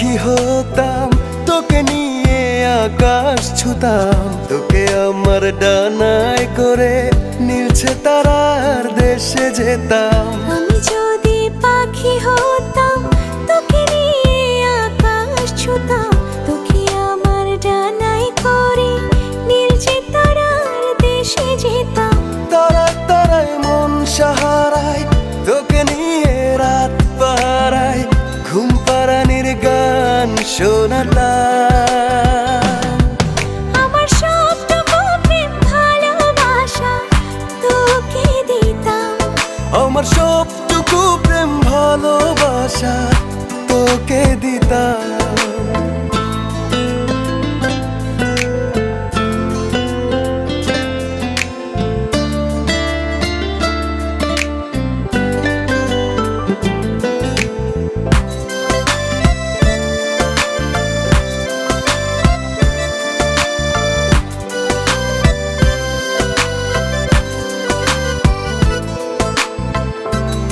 পাখি হতাম, তোকে নিয়ে আকাশ ছুতাম, তোকে আমার ডানায় করে নীলছে তারার দেশে যেতাম। আমি যদি পাখি হতাম, তোকে নিয়ে আকাশ ছুতাম, তোকে আমার ডানায় করে নীলছে তারার দেশে যেতাম। তারায় তারায় মন সাহারায়, তোকে নিয়ে রাত পাহারায়, ঘুম পাড়ানির গান শোনাতাম। আমার সবটুকু প্রেম ভালোবাসা তোকে দিতাম, আমার সবটুকু প্রেম ভালোবাসা তোকে দিতাম।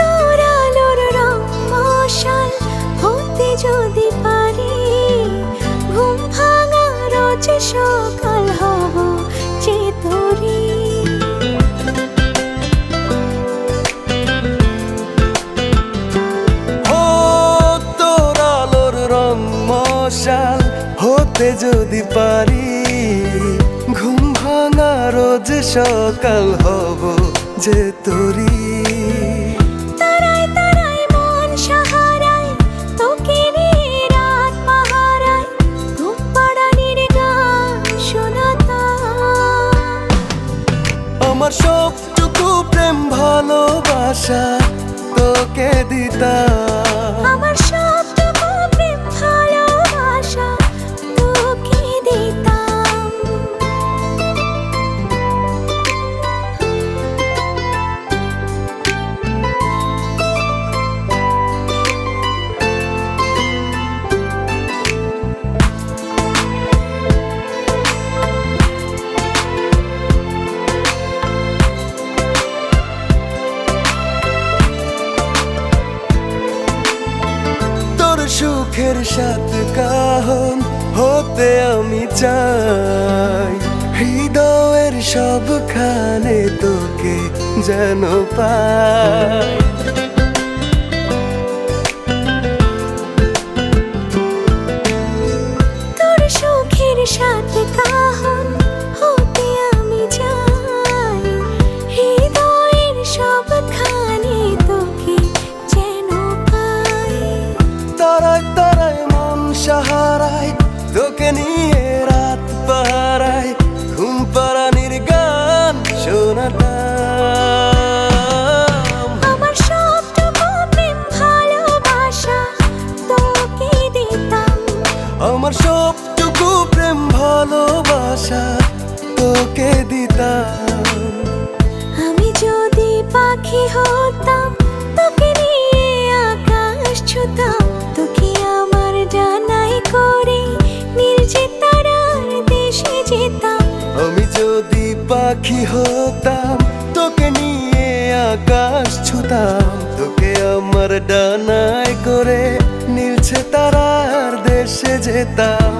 তোর আলোর রং মশাল হতে যদি পারি, ঘুম ভাঙা রোজ সকাল হব যে তোরি। ও তোর আলোর রং মশাল হতে যদি পারি, ঘুম ভাঙা রোজ সকাল হব যে তোরি। তারায় তারায় মন সাহারায়, তোকে নিয়ে রাত পাহারায়, ঘুম পাড়ানির গান শোনাতাম। আমার সবটুকু প্রেম ভালোবাসা তোকে দিতাম। আমার সবটুকু প্রেম ভালোবাসা তোকে দিতাম। তোর সুখের সাথ কাহন হতে আমি চাই, হৃদয়ের সবখানে তোকে যেন পাই। তোর সুখের সাথে কাহন হতে আমি চাই, হৃদয়ের সবখানে তোকে যেন পাই। তারায় তারায় মন সাহারায়, তোকে নিয়ে রাত পাহারায়, ঘুম পাড়ানির গান শোনাতাম। আমার সবটুকু প্রেম ভালোবাসা তোকে দিতাম, আমার সবটুকু প্রেম ভালোবাসা তোকে দিতাম। আমি যদি পাখি হতাম, তোকে নিয়ে আকাশ ছুতাম, তোকে আমার ডানায় করে নীলছে তারার দেশে যেতাম। আমি যদি পাখি হতাম, তোকে নিয়ে আকাশ ছুতাম, তোকে আমার ডানায় করে নীলছে তারার দেশে যেতাম।